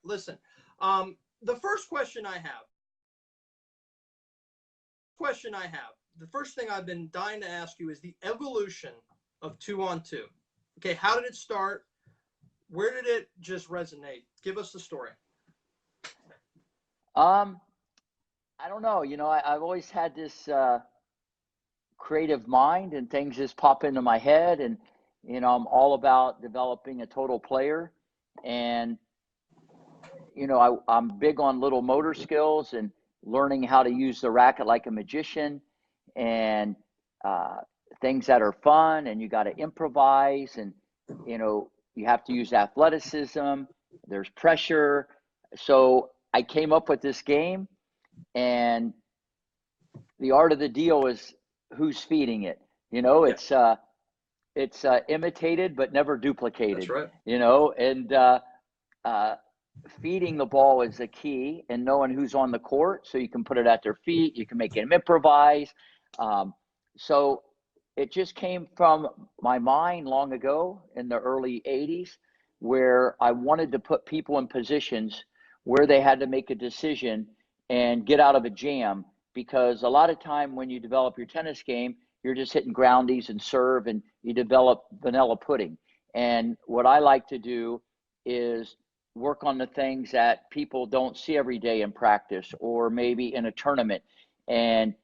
Listen, the first question I have, the first thing I've been dying to ask you is the evolution of 2-on-2. Okay, how did it start? Where did it just resonate? Give us the story. I don't know. I've always had this creative mind, and things just pop into my head, and I'm all about developing a total player, and I'm big on little motor skills and learning how to use the racket like a magician, and things that are fun, and you got to improvise, and you have to use athleticism. There's pressure. So I came up with this game, and the art of the deal is who's feeding it. It's imitated but never duplicated. That's right. And feeding the ball is the key, and knowing who's on the court so you can put it at their feet. You can make them improvise. So it just came from my mind long ago in the early 80s, where I wanted to put people in positions where they had to make a decision and get out of a jam. Because a lot of time when you develop your tennis game, you're just hitting groundies and serve, and you develop vanilla pudding. And what I like to do is work on the things that people don't see every day in practice, or maybe in a tournament. And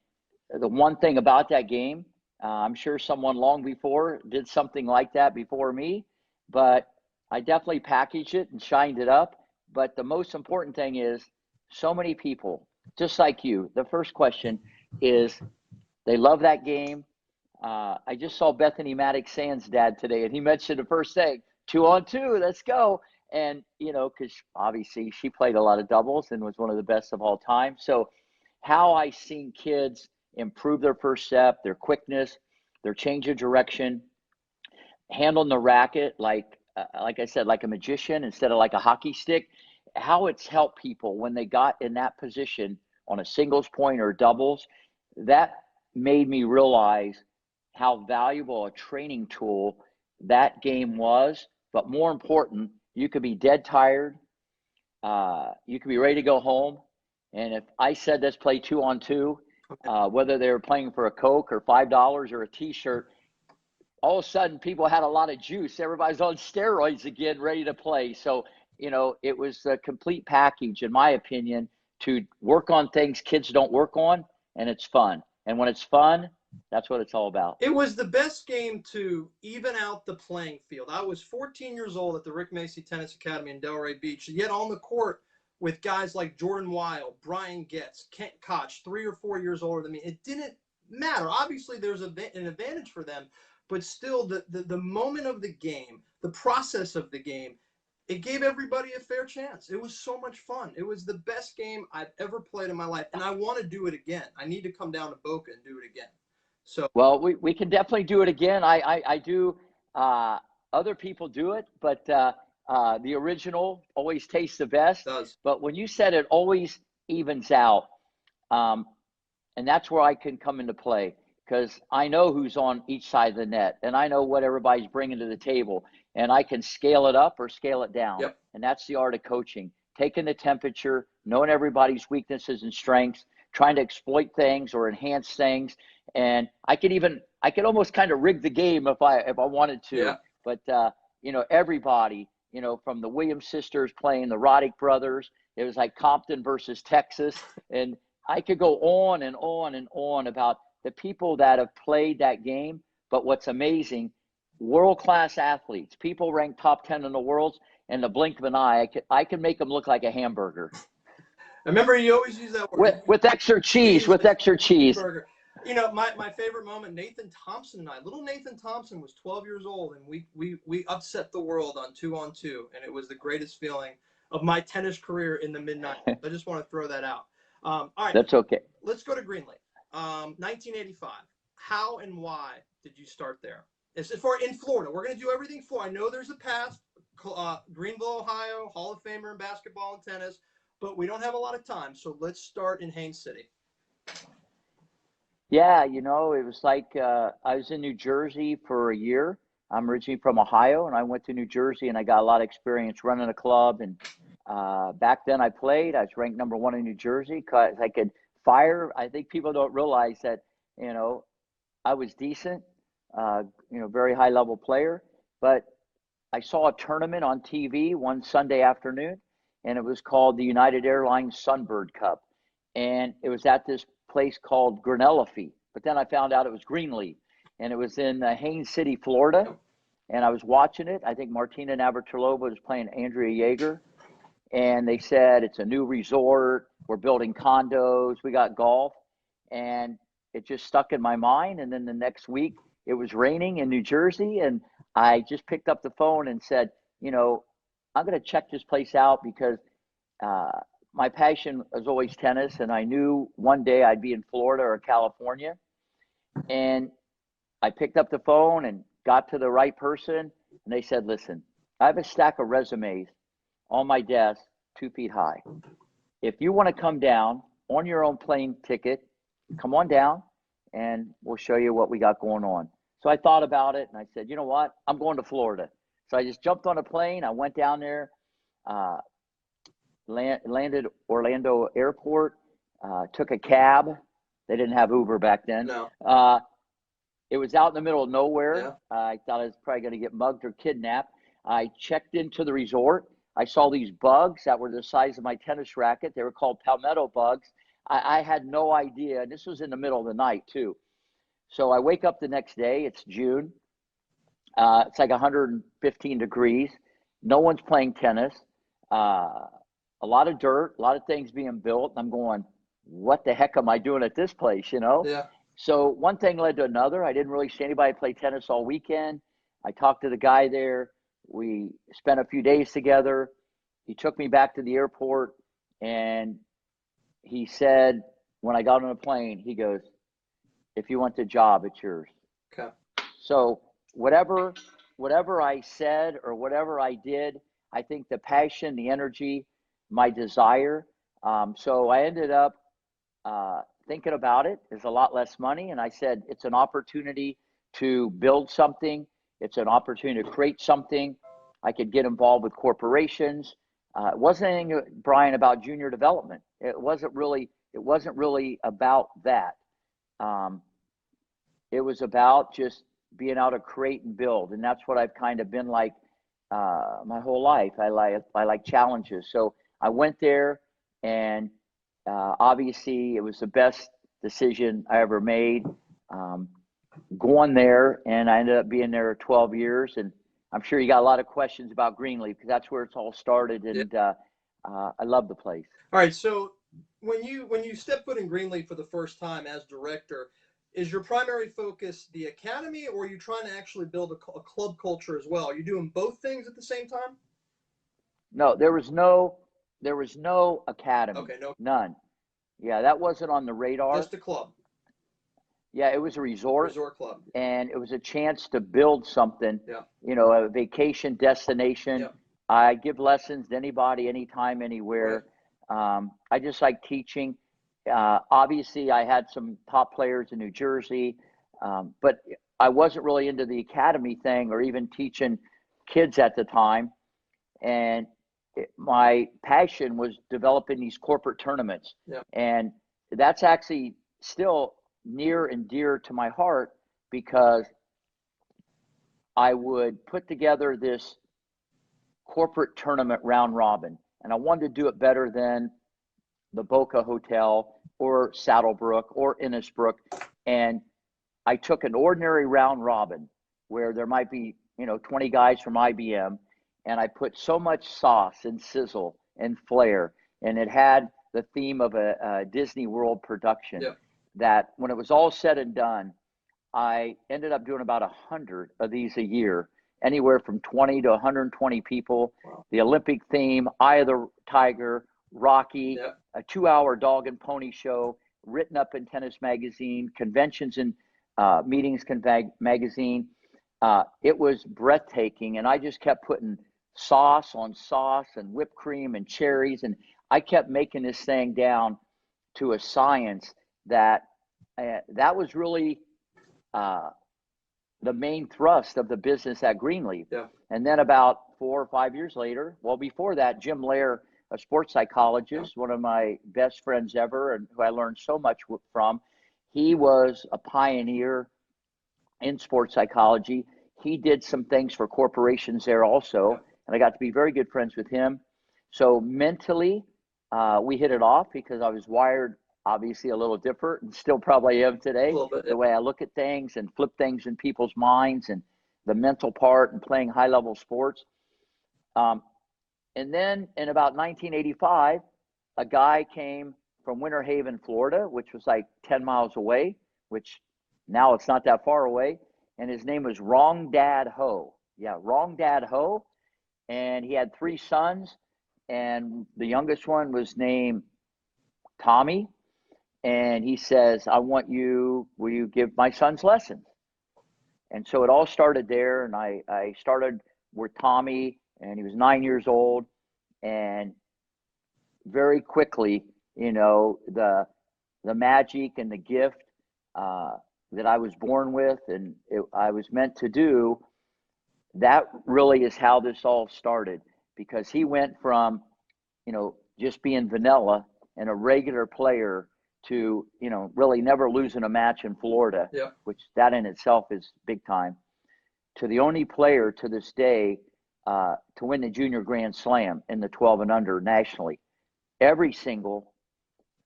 the one thing about that game, I'm sure someone long before did something like that before me, but I definitely packaged it and shined it up. But the most important thing is, so many people, just like you, the first question is they love that game. I just saw Bethany Maddox-Sand's dad today, and he mentioned the first thing, 2-on-2, let's go. And, because obviously she played a lot of doubles and was one of the best of all time. So how I seen kids improve their first step, their quickness, their change of direction, handling the racket like I said, like a magician instead of like a hockey stick, how it's helped people when they got in that position on a singles point or doubles. That made me realize how valuable a training tool that game was. But more important, you could be dead tired. You could be ready to go home. And if I said, let's play 2-on-2, whether they were playing for a Coke or $5 or a t-shirt, all of a sudden people had a lot of juice. Everybody's on steroids again, ready to play. So, it was a complete package, in my opinion, to work on things kids don't work on, and it's fun. And when it's fun, that's what it's all about. It was the best game to even out the playing field. I was 14 years old at the Rick Macci Tennis Academy in Delray Beach, yet on the court with guys like Jordan Weil, Brian Getz, Kent Koch, 3 or 4 years older than me. It didn't matter. Obviously, there's an advantage for them, but still, the moment of the game, the process of the game, it gave everybody a fair chance. It was so much fun. It was the best game I've ever played in my life, and I want to do it again. I need to come down to Boca and do it again. So, well, we can definitely do it again. I do. Other people do it, but the original always tastes the best. It does. But when you said it always evens out, and that's where I can come into play, because I know who's on each side of the net, and I know what everybody's bringing to the table, and I can scale it up or scale it down. Yep. And that's the art of coaching, taking the temperature, knowing everybody's weaknesses and strengths, trying to exploit things or enhance things. And I could almost kind of rig the game if I wanted to. Yeah. But everybody, from the Williams sisters playing the Roddick brothers, it was like Compton versus Texas, and I could go on and on and on about the people that have played that game. But what's amazing, world-class athletes, people ranked top 10 in the world, in the blink of an eye, I could make them look like a hamburger. I remember you always use that word. With extra cheese, with extra cheese. Burger. My favorite moment, Nathan Thompson and I, little Nathan Thompson was 12 years old, and we upset the world on 2-on-2, and it was the greatest feeling of my tennis career in the mid-90s. I just want to throw that out. All right. That's okay. Let's go to Greenlee. 1985. How and why did you start there? It's in Florida. We're going to do everything Florida. I know there's a past, Greenville, Ohio, Hall of Famer in basketball and tennis, but we don't have a lot of time, so let's start in Haines City. Yeah, it was like I was in New Jersey for a year. I'm originally from Ohio, and I went to New Jersey, and I got a lot of experience running a club and Back then I played. I was ranked number 1 in New Jersey because I could fire. I think people don't realize that, I was decent, very high level player. But I saw a tournament on TV one Sunday afternoon, and it was called the United Airlines Sunbird Cup. And it was at this place called Grinnellafie. But then I found out it was Greenleaf, and it was in Haines City, Florida. And I was watching it. I think Martina Navratilova was playing Andrea Jaeger. And they said, it's a new resort. We're building condos. We got golf. And it just stuck in my mind. And then the next week, it was raining in New Jersey. And I just picked up the phone and said, I'm going to check this place out because my passion was always tennis. And I knew one day I'd be in Florida or California. And I picked up the phone and got to the right person. And they said, listen, I have a stack of resumes on my desk, 2 feet high. If you want to come down on your own plane ticket, come on down and we'll show you what we got going on. So I thought about it and I said, you know what? I'm going to Florida. So I just jumped on a plane. I went down there, landed Orlando Airport, took a cab. They didn't have Uber back then. No. It was out in the middle of nowhere. Yeah. I thought I was probably going to get mugged or kidnapped. I checked into the resort. I saw these bugs that were the size of my tennis racket. They were called palmetto bugs. I had no idea. This was in the middle of the night, too. So I wake up the next day. It's June. It's like 115 degrees. No one's playing tennis. A lot of dirt, a lot of things being built. I'm going, what the heck am I doing at this place, Yeah. So one thing led to another. I didn't really see anybody play tennis all weekend. I talked to the guy there. We spent a few days together. He took me back to the airport, and he said, when I got on a plane, he goes, if you want the job, it's yours. Okay. So whatever I said or whatever I did, I think the passion, the energy, my desire. So I ended up thinking about it. There's a lot less money. And I said, it's an opportunity to build something. It's an opportunity to create something. I could get involved with corporations. It wasn't anything, Brian, about junior development. It wasn't really about that. It was about just being able to create and build. And that's what I've kind of been like my whole life. I like challenges. So I went there, and obviously it was the best decision I ever made. Going there, and I ended up being there 12 years. And I'm sure you got a lot of questions about Greenleaf because that's where it's all started. And I love the place. All right. So when you step foot in Greenleaf for the first time as director, is your primary focus the academy, or are you trying to actually build a club culture as well? Are you doing both things at the same time? No, there was no academy. Okay, no. None. Yeah, that wasn't on the radar. Just a club. Yeah, it was a resort Club. And it was a chance to build something, Yeah. A vacation destination. Yeah. I give lessons to anybody, anytime, anywhere. Right. I just like teaching. Obviously, I had some top players in New Jersey, but I wasn't really into the academy thing or even teaching kids at the time. And my passion was developing these corporate tournaments. Yeah. And that's actually still near and dear to my heart because I would put together this corporate tournament round robin, and I wanted to do it better than the Boca Hotel or Saddlebrook or Innisbrook. And I took an ordinary round robin where there might be 20 guys from IBM, and I put so much sauce and sizzle and flair, and it had the theme of a Disney World production. Yeah. That when it was all said and done, I ended up doing about 100 of these a year, anywhere from 20 to 120 people. Wow. The Olympic theme, Eye of the Tiger, Rocky, Yeah. a 2-hour dog and pony show, written up in Tennis Magazine, conventions and meetings magazine. It was breathtaking, and I just kept putting sauce on sauce and whipped cream and cherries, and I kept making this thing down to a science that was really the main thrust of the business at Greenleaf. Yeah. And then about 4 or 5 years later, well, before that, Jim Lair a sports psychologist, one of my best friends ever, and who I learned so much from. He was a pioneer in sports psychology. He did some things for corporations there also, and I got to be very good friends with him. So mentally, we hit it off because I was wired obviously a little different, and still probably am today. A little bit, yeah. The way I look at things and flip things in people's minds, and the mental part, and playing high level sports. And then in about 1985, a guy came from Winter Haven, Florida, which was like 10 miles away, which now it's not that far away. And his name was Wrong Dad Ho. Yeah, Wrong Dad Ho. And he had 3 sons. And the youngest one was named Tommy. And he says, will you give my sons lessons? And so it all started there. And I started with Tommy, and he was 9 years old. And very quickly, the magic and the gift that I was born with, and I was meant to do, that really is how this all started. Because he went from, just being vanilla and a regular player to, really never losing a match in Florida, which that in itself is big time, to the only player to this day to win the Junior Grand Slam in the 12 and under nationally. Every single,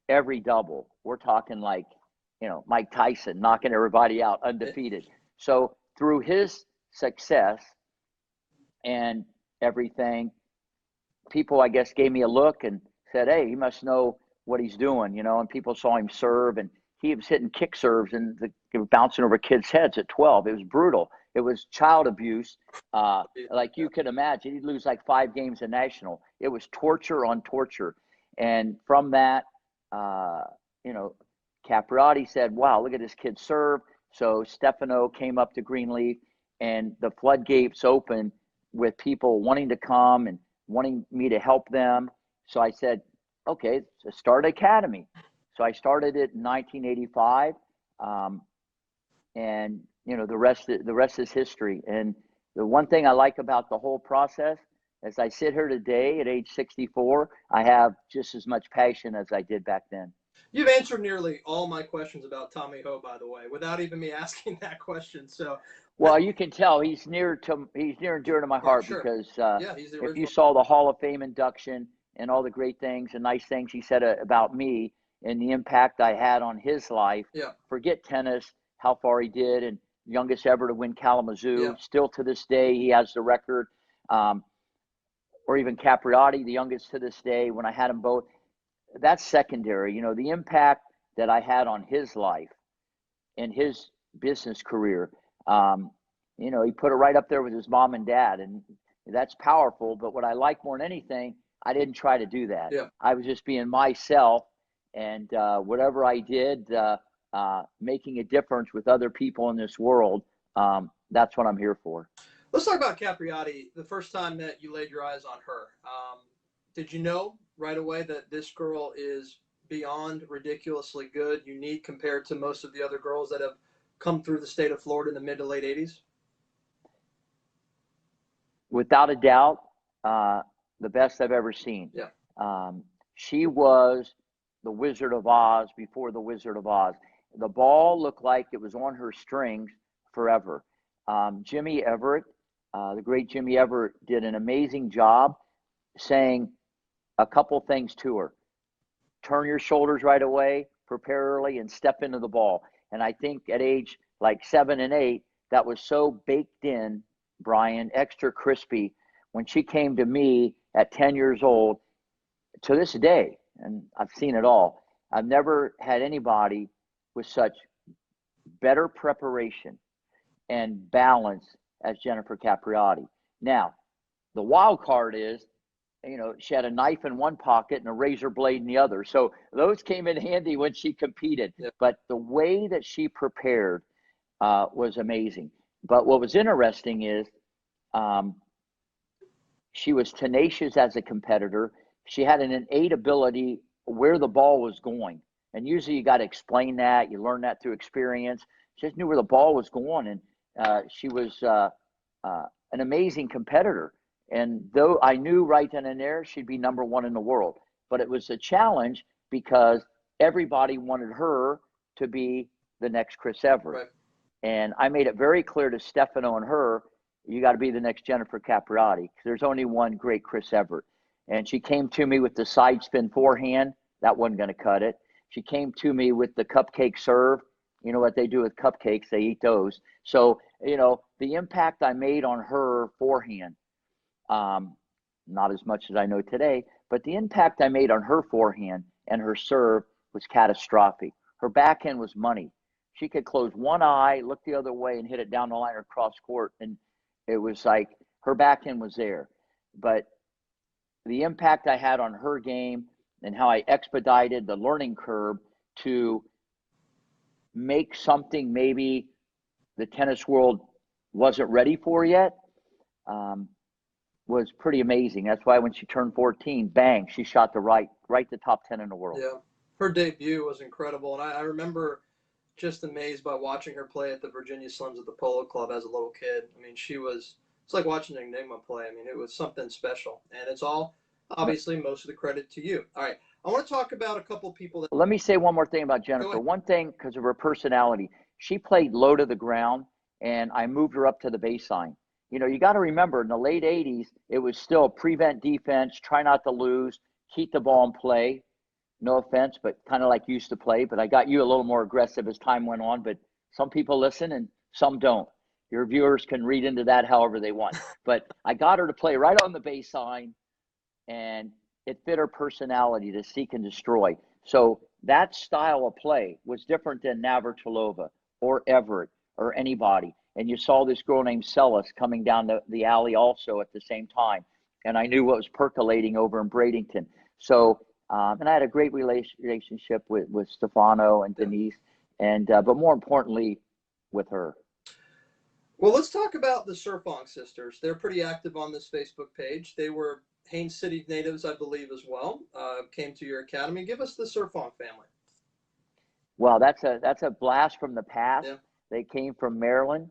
every double. We're talking like, Mike Tyson knocking everybody out undefeated. So through his success and everything, people, I guess, gave me a look and said, hey, he must know what he's doing, and people saw him serve, and he was hitting kick serves and bouncing over kids' heads at 12. It was brutal. It was child abuse, like you could imagine. He'd lose like 5 games a national. It was torture on torture. And from that, Capriati said, wow, look at this kid serve. So Stefano came up to Greenleaf, and the floodgates opened with people wanting to come and wanting me to help them. So I said, okay, so start academy. So I started it in 1985, and the rest is history. And the one thing I like about the whole process, as I sit here today at age 64, I have just as much passion as I did back then. You've answered nearly all my questions about Tommy Ho, by the way, without even me asking that question. So, well, you can tell he's near and dear to my heart, sure. Because he's the if you original. saw the Hall of Fame induction and all the great things and nice things he said about me and the impact I had on his life, forget tennis, how far he did, and youngest ever to win Kalamazoo. Still to this day, he has the record. Or even Capriati, the youngest to this day, when I had them both. That's secondary. The impact that I had on his life and his business career, he put it right up there with his mom and dad, and that's powerful. But what I like more than anything, I didn't try to do that. I was just being myself, and whatever I did, making a difference with other people in this world, that's what I'm here for. Let's talk about Capriati. The first time that you laid your eyes on her, did you know right away that this girl is beyond ridiculously good, unique compared to most of the other girls that have come through the state of Florida in the mid to late 80s? Without a doubt, the best I've ever seen. She was the Wizard of Oz before the Wizard of Oz. The ball looked like it was on her strings forever. Jimmy Everett, the great Jimmy Everett, did an amazing job saying a couple things to her. Turn your shoulders right away, prepare early, and step into the ball. And I think at age like 7 and 8, that was so baked in, Brian, extra crispy. When she came to me at 10 years old, to this day, and I've seen it all, I've never had anybody with such better preparation and balance as Jennifer Capriati. Now, the wild card is, she had a knife in one pocket and a razor blade in the other. So those came in handy when she competed. But the way that she prepared was amazing. But what was interesting is she was tenacious as a competitor. She had an innate ability where the ball was going. And usually you got to explain that. You learn that through experience. She just knew where the ball was going. And she was an amazing competitor. And though I knew right then and there she'd be number one in the world, but it was a challenge because everybody wanted her to be the next Chris Evert. Right. And I made it very clear to Stefano and her, you got to be the next Jennifer Capriati, because there's only one great Chris Evert. And she came to me with the side spin forehand. That wasn't going to cut it. She came to me with the cupcake serve. You know what they do with cupcakes? They eat those. So, the impact I made on her forehand, not as much as I know today, but the impact I made on her forehand and her serve was catastrophic. Her backhand was money. She could close one eye, look the other way, and hit it down the line or cross court. And it was like her backhand was there. But the impact I had on her game and how I expedited the learning curve to make something maybe the tennis world wasn't ready for yet was pretty amazing. That's why when she turned 14, bang, she shot right to top 10 in the world. Yeah. Her debut was incredible. And I remember just amazed by watching her play at the Virginia Slims at the Polo Club as a little kid. I mean, it's like watching an Enigma play. I mean, it was something special. And it's all, obviously, most of the credit to you. All right. I want to talk about a couple people that. Let me say one more thing about Jennifer. One thing, because of her personality, she played low to the ground, and I moved her up to the baseline. You got to remember, in the late 80s, it was still prevent defense, try not to lose, keep the ball in play. No offense, but kind of like you used to play. But I got you a little more aggressive as time went on. But some people listen and some don't. Your viewers can read into that however they want. But I got her to play right on the baseline, and it fit her personality to seek and destroy. So that style of play was different than Navratilova or Everett or anybody. And you saw this girl named Sellis coming down the alley also at the same time. And I knew what was percolating over in Bradenton. So, and I had a great relationship with Stefano and Denise, and but more importantly, with her. Well, let's talk about the Serpong sisters. They're pretty active on this Facebook page. They were Haines City natives, I believe, as well. Came to your academy. Give us the Serpong family. Well, that's a blast from the past. Yeah. They came from Maryland,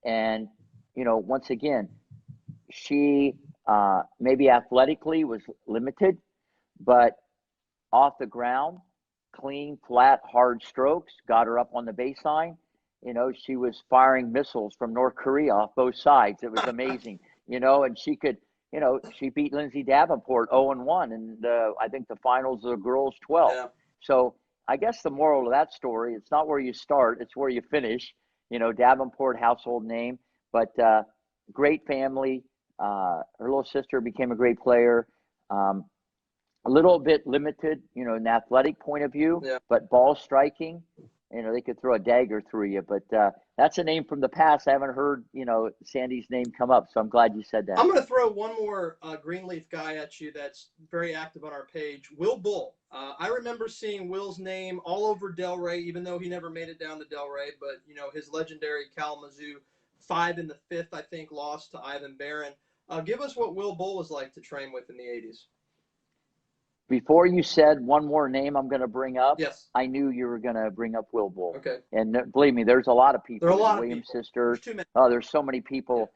and once again, she maybe athletically was limited, but off the ground, clean, flat, hard strokes, got her up on the baseline. She was firing missiles from North Korea off both sides. It was amazing, and she could, she beat Lindsay Davenport 0-1 in I think the finals of the girls 12. Yeah. So I guess the moral of that story, it's not where you start, it's where you finish. Davenport, household name, but great family. Her little sister became a great player. A little bit limited, in an athletic point of view, Yeah. but ball striking, they could throw a dagger through you. But that's a name from the past. I haven't heard, Sandy's name come up, so I'm glad you said that. I'm going to throw one more Greenleaf guy at you that's very active on our page, Will Bull. I remember seeing Will's name all over Delray, even though he never made it down to Delray. But, his legendary Kalamazoo 5 in the 5th, I think, lost to Ivan Barron. Give us what Will Bull was like to train with in the 80s. Before you said one more name I'm going to bring up, yes, I knew you were going to bring up Will Bull. Okay. And believe me, there's a lot of people. There are a lot of Williams people. sisters. There's too many. Oh, there's so many people,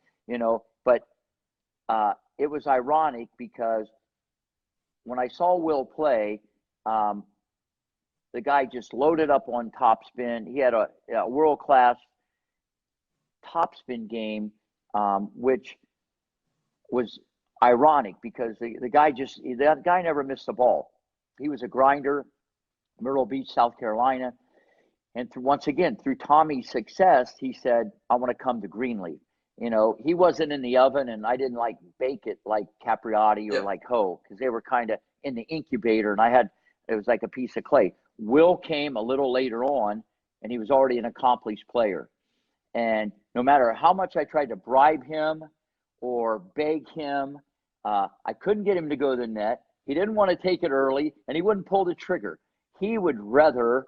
But it was ironic because when I saw Will play, the guy just loaded up on topspin. He had a world-class topspin game, which was ironic because that guy never missed the ball. He was a grinder, Myrtle Beach, South Carolina. And once again, through Tommy's success, he said, I want to come to Greenleaf. He wasn't in the oven, and I didn't bake it like Capriati or like Ho, because they were kind of in the incubator, and it was like a piece of clay. Will came a little later on, and he was already an accomplished player. And no matter how much I tried to bribe him or beg him, I couldn't get him to go to the net. He didn't want to take it early, and he wouldn't pull the trigger. He would rather,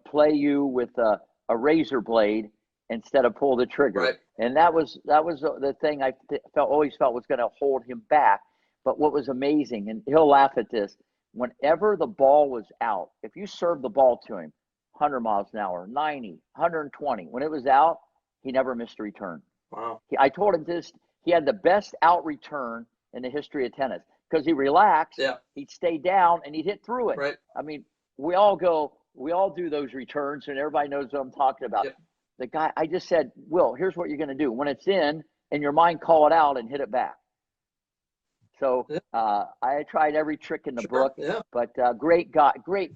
play you with a razor blade instead of pull the trigger. Right. And that was the thing I always felt was going to hold him back. But what was amazing, and he'll laugh at this, whenever the ball was out, if you served the ball to him, 100 miles an hour, 90, 120, when it was out, he never missed a return. Wow. I told him this. he had the best out return in the history of tennis because he relaxed, Yeah. he'd stay down, and he'd hit through it. Right. I mean, we all do those returns, and everybody knows what I'm talking about. Yep. The guy, I just said, Will, here's what you're going to do. When it's in your mind, call it out and hit it back. So I tried every trick in the book, but great guy,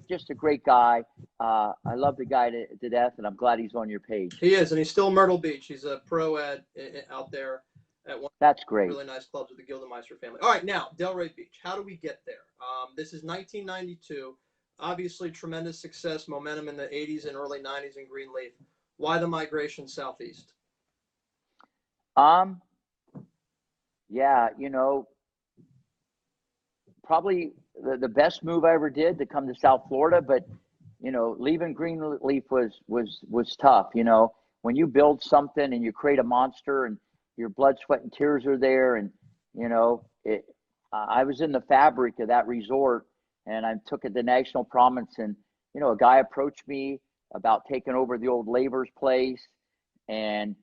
just a great guy. I love the guy to death, and I'm glad he's on your page. He is, and he's still Myrtle Beach. He's a pro out there at one. That's great. Really nice clubs with the Gildemeister family. All right, now Delray Beach. How do we get there? This is 1992. Obviously, tremendous success, momentum in the 80s and early 90s in Greenleaf. Why the migration southeast? Yeah, probably the best move I ever did to come to South Florida, but leaving Greenleaf was tough. When you build something and you create a monster and your blood, sweat, and tears are there, and I was in the fabric of that resort, and I took it to national prominence. And a guy approached me about taking over the old Labor's place, and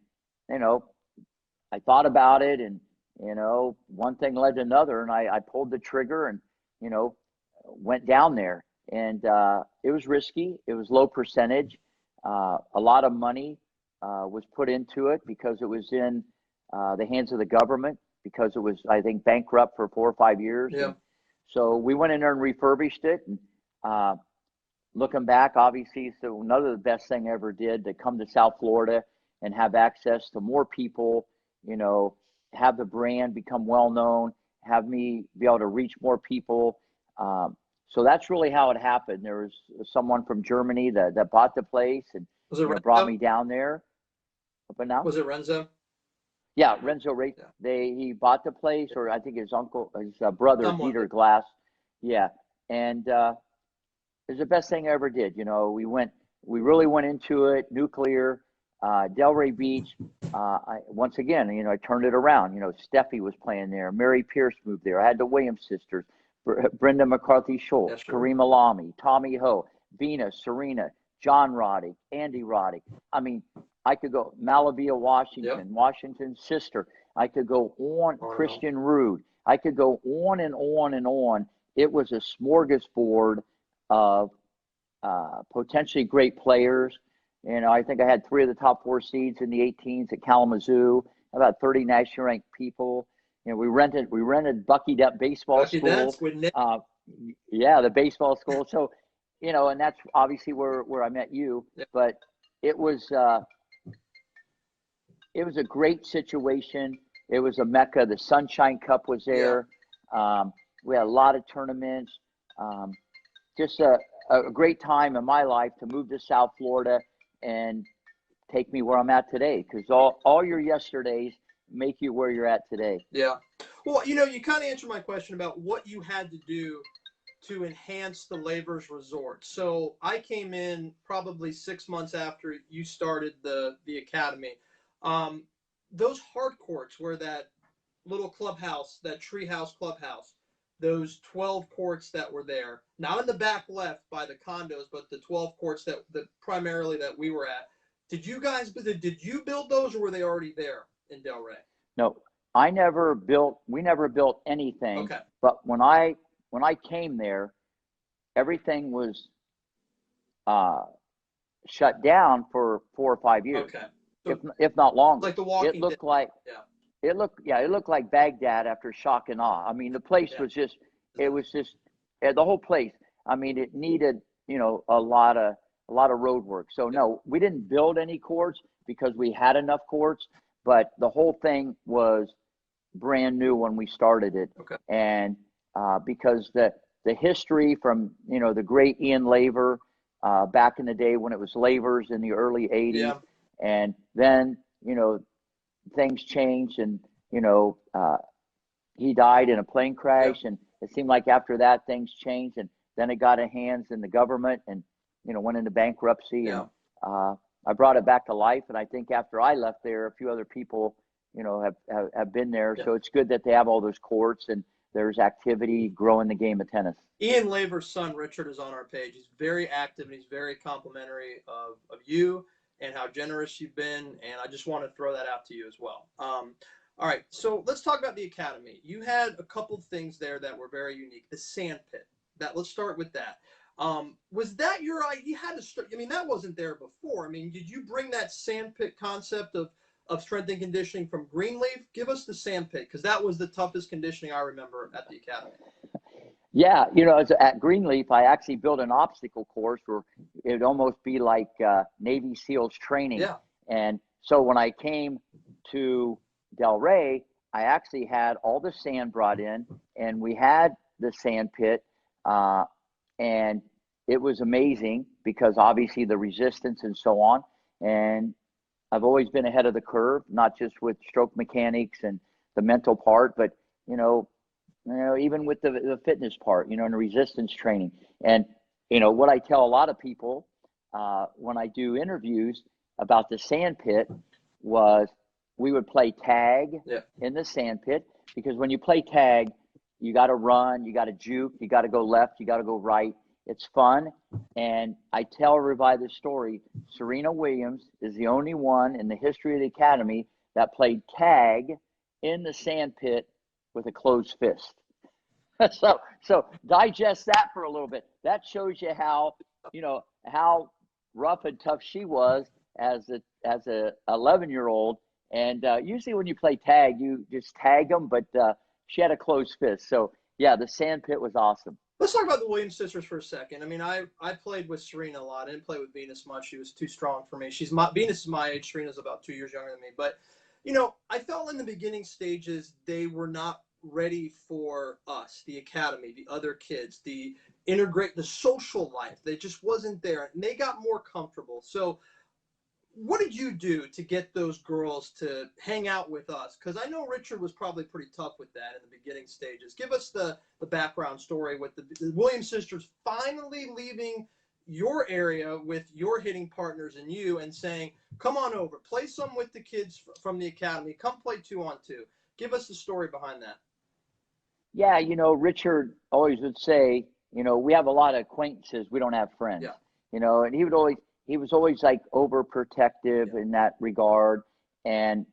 I thought about it, and one thing led to another, and I pulled the trigger and, went down there. And it was risky. It was low percentage. A lot of money was put into it because it was in the hands of the government, because it was, I think, bankrupt for 4 or 5 years. Yeah. And so we went in there and refurbished it. And looking back, obviously, it's another the best thing I ever did to come to South Florida and have access to more people, have the brand become well known, have me be able to reach more people. So that's really how it happened. There was someone from Germany that bought the place and brought me down there. But now, was it Renzo? Yeah, Renzo. Yeah. He bought the place, or I think his brother, Dieter Glass. Yeah, and it was the best thing I ever did. We really went into it nuclear. Delray Beach. Once again, I turned it around. Steffi was playing there. Mary Pierce moved there. I had the Williams sisters, Brenda McCarthy Schultz, Kareem Alami, Tommy Ho, Venus, Serena, John Roddick, Andy Roddick. I mean, I could go Malavia, Washington, Washington's sister. I could go on, Christian Rude. I could go on and on and on. It was a smorgasbord of potentially great players. I think I had 3 of the top 4 seeds in the 18s at Kalamazoo, about 30 nationally ranked people. We rented Bucky Dent Baseball School. Yeah, the baseball school. So, and that's obviously where I met you. Yeah. But it was a great situation. It was a mecca. The Sunshine Cup was there. Yeah. We had a lot of tournaments. Just a great time in my life to move to South Florida and take me where I'm at today, because all your yesterdays make you where you're at today. Yeah. Well, you kind of answered my question about what you had to do to enhance the Labor's resort. So I came in probably 6 months after you started the academy. Those hard courts where that little clubhouse, that treehouse clubhouse, those 12 courts that were there, not in the back left by the condos, but the 12 courts that primarily that we were at. Did you build those, or were they already there in Delray? No, we never built anything. Okay. But when I came there, everything was shut down for 4 or 5 years. Okay. So, if not longer. Like the Walking It looked Dead. like It looked like Baghdad after shock and awe. I mean, the place was just the whole place. I mean, it needed, a lot of road work. So no, we didn't build any courts because we had enough courts, but the whole thing was brand new when we started it. Okay. And because the history from, the great Ian Laver, back in the day when it was Lavers in the early 80s, and then, things changed, and he died in a plane crash, and it seemed like after that things changed, and then it got a hands in the government, and went into bankruptcy. And I brought it back to life, and I think after I left there, a few other people have been there. So it's good that they have all those courts and there's activity growing the game of tennis. Ian Laver's son Richard is on our page. He's very active, and he's very complimentary of you and how generous you've been, and I just want to throw that out to you as well. All right, so let's talk about the academy. You had a couple things there that were very unique. The sand pit. Let's start with that. Was that your idea? You had to start. I mean, that wasn't there before. I mean, did you bring that sand pit concept of strength and conditioning from Greenleaf? Give us the sand pit, because that was the toughest conditioning I remember at the academy. Yeah, at Greenleaf, I actually built an obstacle course where it'd almost be like Navy SEALs training. Yeah. And so when I came to Delray, I actually had all the sand brought in, and we had the sand pit, and it was amazing because obviously the resistance and so on. And I've always been ahead of the curve, not just with stroke mechanics and the mental part, but even with the fitness part, and the resistance training. And what I tell a lot of people when I do interviews about the sand pit was we would play tag in the sand pit, because when you play tag, you got to run, you got to juke, you got to go left, you got to go right. It's fun. And I tell everybody this story. Serena Williams is the only one in the history of the academy that played tag in the sand pit with a closed fist. So digest that for a little bit. That shows you how rough and tough she was as a 11-year-old. And usually when you play tag, you just tag them, but she had a closed fist. So yeah, the sand pit was awesome. Let's talk about the Williams sisters for a second. I mean, I played with Serena a lot. I didn't play with Venus much. She was too strong for me. Venus is my age. Serena's about 2 years younger than me. But, I felt in the beginning stages they were not ready for us, the academy, the other kids, the social life. They just wasn't there. And they got more comfortable. So what did you do to get those girls to hang out with us? Because I know Richard was probably pretty tough with that in the beginning stages. Give us the background story with the Williams sisters finally leaving your area with your hitting partners and you, and saying, come on over, play some with the kids from the academy, come play 2-on-2. Give us the story behind that. Yeah, Richard always would say, we have a lot of acquaintances, we don't have friends. Yeah. And he was always like overprotective in that regard. And,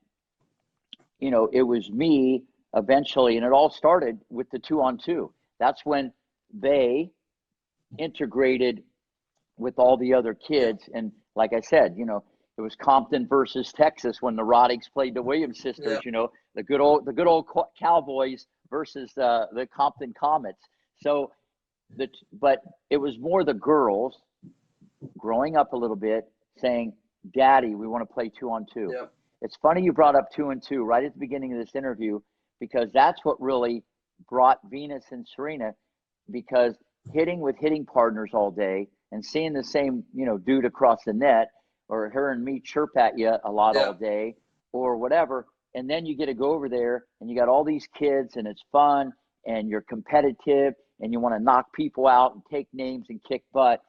it was me eventually, and it all started with the 2-on-2. That's when they integrated with all the other kids. And like I said, it was Compton versus Texas when the Roddigs played the Williams sisters, the good old Cowboys versus the Compton Comets. So but it was more the girls growing up a little bit saying, Daddy, we want to play 2-on-2. Yeah. It's funny you brought up 2-on-2 right at the beginning of this interview, because that's what really brought Venus and Serena, because hitting with hitting partners all day and seeing the same, dude across the net, or her and me chirp at you a lot all day or whatever. And then you get to go over there and you got all these kids and it's fun and you're competitive and you want to knock people out and take names and kick butt.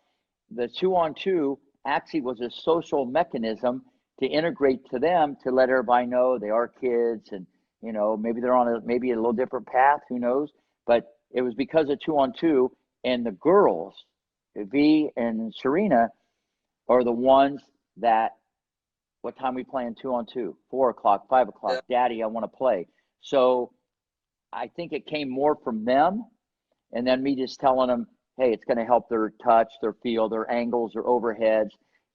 The 2-on-2 actually was a social mechanism to integrate to them, to let everybody know they are kids and, maybe they're on a little different path, who knows? But it was because of 2-on-2, and the girls, V and Serena, are the ones that, what time we playing 2-on-2? 4 o'clock, 5 o'clock. Yeah. Daddy, I want to play. So I think it came more from them, and then me just telling them, hey, it's going to help their touch, their feel, their angles, their overheads.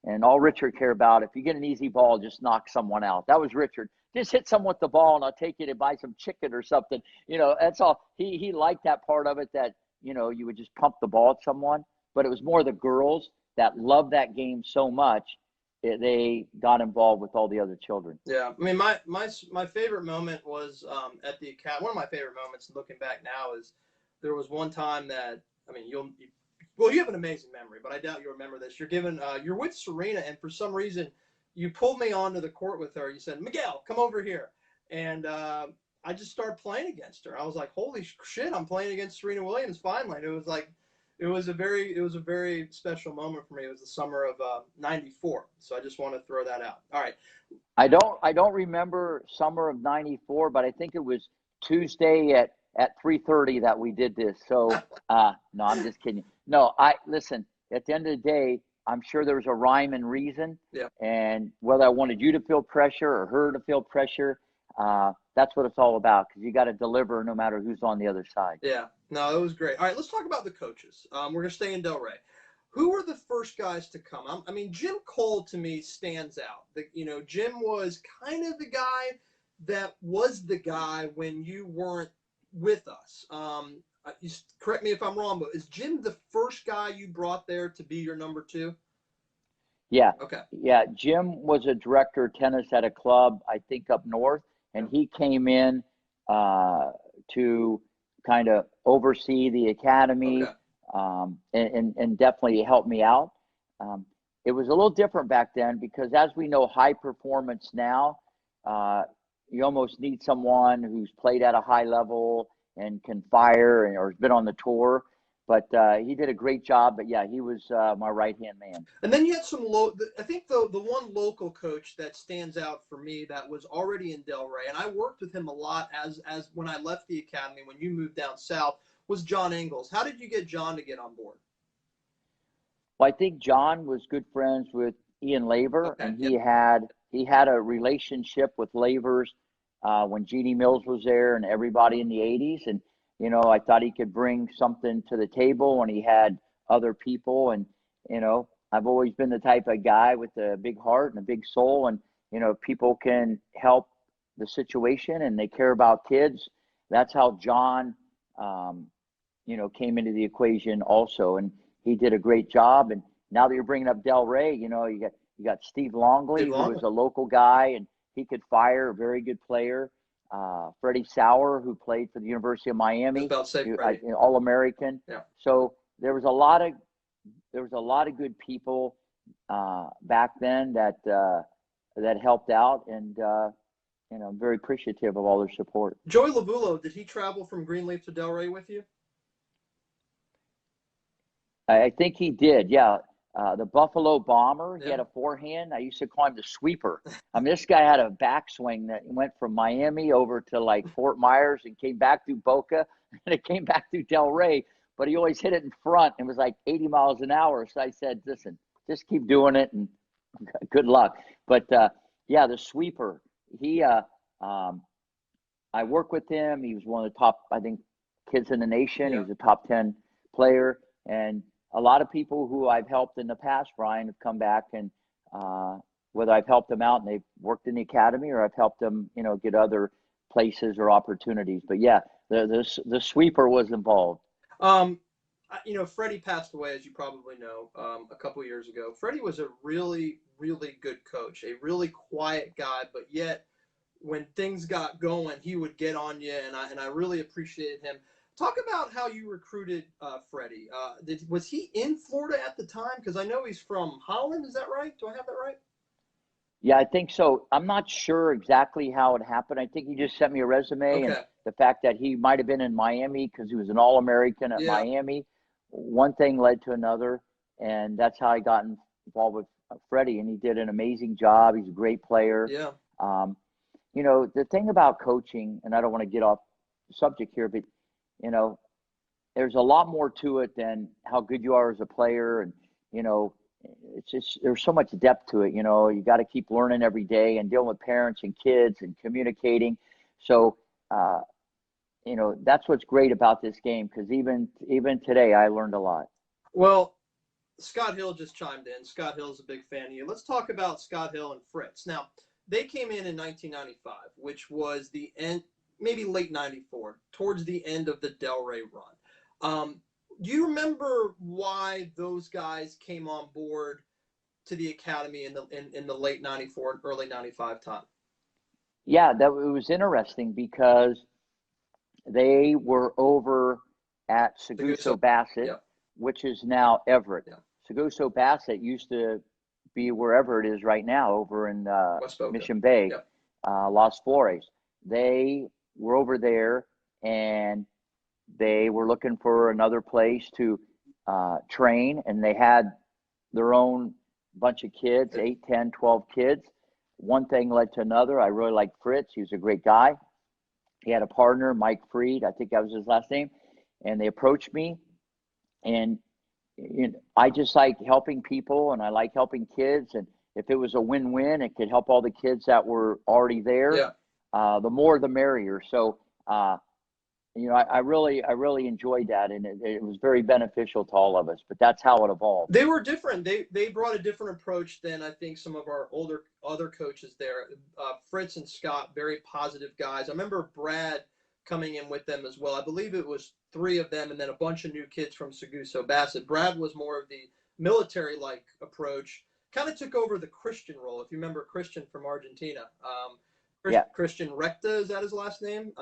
And all Richard cared about, if you get an easy ball, just knock someone out. That was Richard. Just hit someone with the ball and I'll take you to buy some chicken or something. That's all. He liked that part of it, that, you would just pump the ball at someone. But it was more the girls that loved that game so much, they got involved with all the other children. Yeah. I mean, my favorite moment was at the academy. One of my favorite moments looking back now is there was one time that, I mean, you have an amazing memory, but I doubt you remember this. You're with Serena, and for some reason, you pulled me onto the court with her. You said, Miguel, come over here. And I just started playing against her. I was like, holy shit, I'm playing against Serena Williams finally. And it was a very special moment for me. It was the summer of '94. So I just want to throw that out. All right. I don't remember summer of '94, but I think it was Tuesday at 3:30 that we did this. So no, I'm just kidding. No, listen, at the end of the day, I'm sure there was a rhyme and reason. Yeah. And whether I wanted you to feel pressure or her to feel pressure, that's what it's all about, because you got to deliver no matter who's on the other side. Yeah, no, it was great. All right, let's talk about the coaches. We're gonna stay in Delray. Who were the first guys to come? I mean, Jim Cole to me stands out. Jim was kind of the guy that was the guy when you weren't with us. Correct me if I'm wrong, but is Jim the first guy you brought there to be your number two? Yeah. Okay. Yeah. Jim was a director of tennis at a club, I think up north, and he came in to kind of oversee the academy, Okay. and definitely help me out. It was a little different back then because, as we know, high performance now, you almost need someone who's played at a high level and can fire or has been on the tour. But he did a great job. But yeah, he was my right-hand man. And then you had I think the one local coach that stands out for me that was already in Delray, and I worked with him a lot as when I left the academy, when you moved down south, was John Ingles. How did you get John to get on board? Well, I think John was good friends with Ian Laver, Okay. and Yep. he had a relationship with Lavers when Jeannie Mills was there and everybody in the 80s. And, I thought he could bring something to the table when he had other people. And, I've always been the type of guy with a big heart and a big soul. And, people can help the situation and they care about kids. That's how John, came into the equation also. And he did a great job. And now that you're bringing up Delray, you got Steve Longley, who was a local guy, and he could fire, a very good player. Freddie Sauer, who played for the University of Miami, All-American. Yeah. So there was a lot of good people back then that helped out, and I'm very appreciative of all their support. Joey Lavulo, did he travel from Greenleaf to Delray with you? I think he did, yeah. The Buffalo Bomber, he had a forehand. I used to call him the sweeper. I mean, this guy had a backswing that went from Miami over to like Fort Myers and came back through Boca, and it came back through Delray, but he always hit it in front. It was like 80 miles an hour. So I said, listen, just keep doing it and good luck. But yeah, the sweeper, I worked with him. He was one of the top, I think, kids in the nation. Yeah. He was a top 10 player. And a lot of people who I've helped in the past, Brian, have come back, and whether I've helped them out and they've worked in the academy, or I've helped them, get other places or opportunities. But yeah, the sweeper was involved. Freddie passed away, as you probably know, a couple years ago. Freddie was a really, really good coach, a really quiet guy, but yet when things got going, he would get on you, and I really appreciated him. Talk about how you recruited Freddie. Was he in Florida at the time? Because I know he's from Holland. Is that right? Do I have that right? Yeah, I think so. I'm not sure exactly how it happened. I think he just sent me a resume, and the fact that he might have been in Miami because he was an All-American at Miami. One thing led to another, and that's how I got involved with Freddie, and he did an amazing job. He's a great player. Yeah. The thing about coaching, and I don't want to get off the subject here, but there's a lot more to it than how good you are as a player. And, it's just, there's so much depth to it. You got to keep learning every day and dealing with parents and kids and communicating. So, that's what's great about this game, because even today I learned a lot. Well, Scott Hill just chimed in. Scott Hill's a big fan of you. Let's talk about Scott Hill and Fritz. Now, they came in 1995, which was the end, maybe late 94, towards the end of the Delray run. Do you remember why those guys came on board to the academy in the late 94 and early 95 time? Yeah, it was interesting because they were over at Seguso Bassett, which is now Everett. Seguso Bassett used to be wherever it is right now, over in Mission Bay, Los Flores. They were over there, and they were looking for another place to train, and they had their own bunch of kids, 8, 10, 12 kids. One thing led to another. I really liked Fritz. He was a great guy. He had a partner, Mike Freed, I think that was his last name, and they approached me, and I just like helping people, and I like helping kids, and if it was a win-win, it could help all the kids that were already there. the more the merrier. So, I really enjoyed that, and it was very beneficial to all of us. But that's how it evolved. They were different. They brought a different approach than I think some of our other coaches there. Fritz and Scott, very positive guys. I remember Brad coming in with them as well. I believe it was three of them, and then a bunch of new kids from Seguso Bassett. Brad was more of the military-like approach. Kind of took over the Christian role. If you remember Christian from Argentina, Yeah, Christian Recta, is that his last name?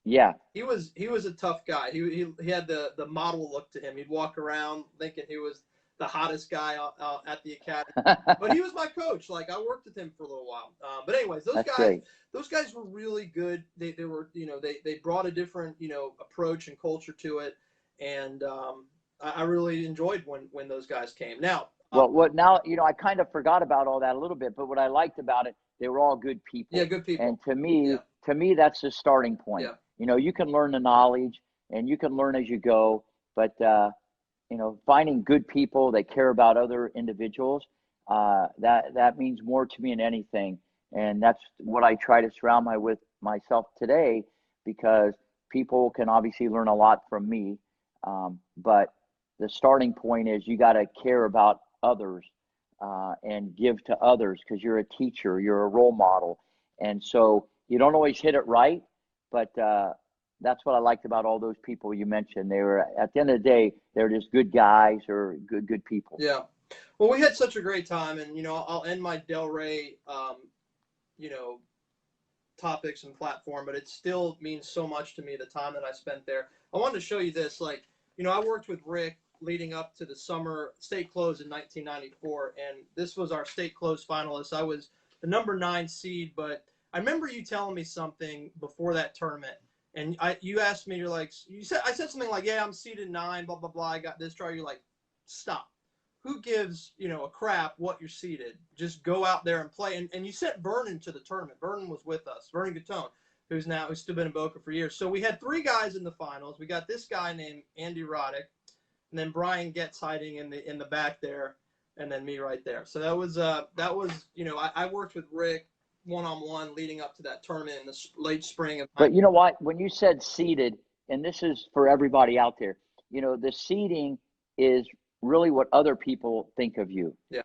yeah, He was a tough guy. He had the model look to him. He'd walk around thinking he was the hottest guy out at the academy. But he was my coach. Like, I worked with him for a little while. But anyways, that's great. those guys were really good. They were, they brought a different, approach and culture to it. And I really enjoyed when those guys came. Now, Well, what now? I kind of forgot about all that a little bit, but what I liked about it, they were all good yeah, people, good people. and to Yeah, me, that's the starting point. yeah, You can learn the knowledge, and you can learn as you go, but finding good people that care about other individuals, that means more to me than anything, and that's what I try to surround myself today, because people can obviously learn a lot from me, but the starting point is you got to care about others, and give to others, because you're a teacher, you're a role model, and so you don't always hit it right, but that's what I liked about all those people you mentioned. They were, at the end of the day, they're just good guys or good people. yeah. Well, we had such a great time, and I'll end my Delray, you know, topics and platform, but it still means so much to me, the time that I spent there. I wanted to show you this. Like, I worked with Rick leading up to the summer state close in 1994, and this was our state close finalist. I was the number 9 seed, but I remember you telling me something before that tournament, and you asked me, I said something like, yeah, I'm seeded 9, blah blah blah, I got this try. You're like, stop. Who gives a crap what you're seeded? Just go out there and play. And you sent Vernon to the tournament. Vernon was with us. Vernon Gatone, who's still been in Boca for years. So we had 3 guys in the finals. We got this guy named Andy Roddick, and then Brian Getz hiding in the back there, and then me right there. So that was I worked with Rick one-on-one leading up to that tournament in the late spring of. But you know what? When you said seeded, and this is for everybody out there, the seeding is really what other people think of you. Yeah.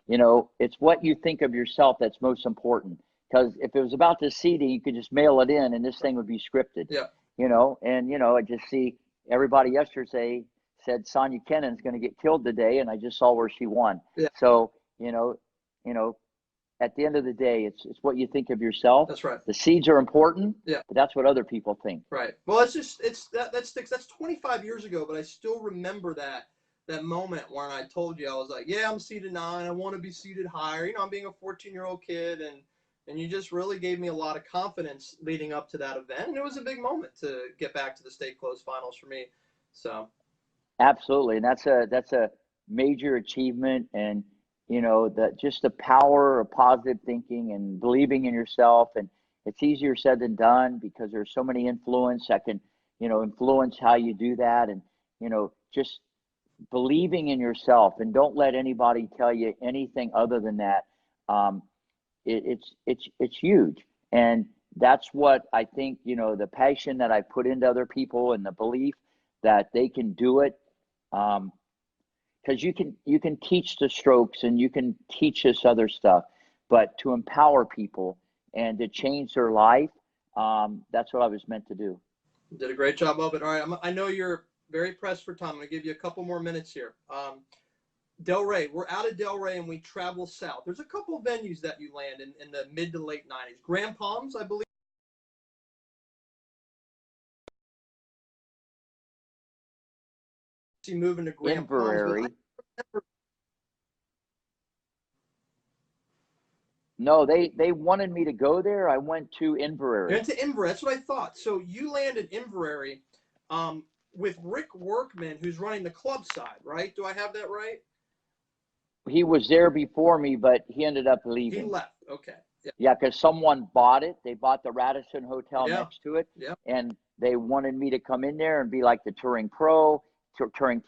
It's what you think of yourself that's most important. Because if it was about the seeding, you could just mail it in, and this thing would be scripted. Yeah. I just see everybody yesterday said Sonia Kennan's going to get killed today, and I just saw where she won. Yeah. So at the end of the day, it's what you think of yourself. That's right. The seeds are important. Yeah. But that's what other people think. Right. Well, that sticks. That's 25 years ago, but I still remember that moment when I told you, I was like, yeah, I'm seeded 9. I want to be seeded higher. I'm being a 14-year-old kid, and you just really gave me a lot of confidence leading up to that event, and it was a big moment to get back to the state close finals for me. So. Absolutely, and that's a major achievement, and just the power of positive thinking and believing in yourself, and it's easier said than done, because there's so many influence that can influence how you do that, and just believing in yourself, and don't let anybody tell you anything other than that. It's huge, and that's what I think, the passion that I put into other people, and the belief that they can do it, because you can teach the strokes, and you can teach this other stuff, but to empower people and to change their life, that's what I was meant to do. You did a great job of it. All right, I know you're very pressed for time. I'm going to give you a couple more minutes here. Delray, we're out of Delray, and we travel south. There's a couple venues that you land in the mid to late 90s. Grand Palms, I believe. Moving to Grand Palms. No, they wanted me to go there. I went to Inverary. You went to Inverary. That's what I thought. So you landed Inverary with Rick Workman, who's running the club side, right? Do I have that right? He was there before me, but he ended up leaving. He left. Okay. Yeah, because someone bought it. They bought the Radisson Hotel next to it, and they wanted me to come in there and be like the touring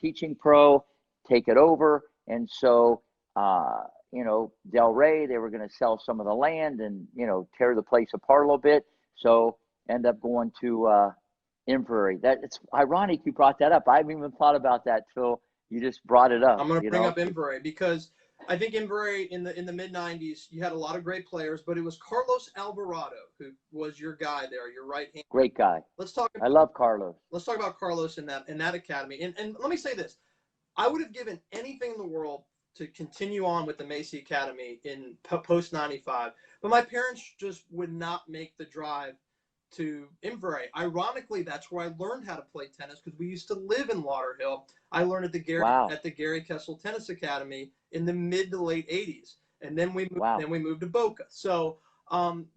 teaching pro, take it over. And so, Delray, they were going to sell some of the land and, tear the place apart a little bit. So end up going to Inverary. That it's ironic you brought that up. I haven't even thought about that till you just brought it up. I'm going to You bring know, up Inverary because I think Inverary in the mid '90s, you had a lot of great players, but it was Carlos Alvarado who was your guy there, your right hand. great guy. Let's talk. I love Carlos. Let's talk about Carlos in that academy. And let me say this: I would have given anything in the world to continue on with the Macy Academy in post '95, but my parents just would not make the drive to Inverary. Ironically, that's where I learned how to play tennis because we used to live in Lauderhill. I learned at Wow. the Gary Kessel Tennis Academy in the mid to late '80s, and then we moved, Wow. then we moved to Boca. So,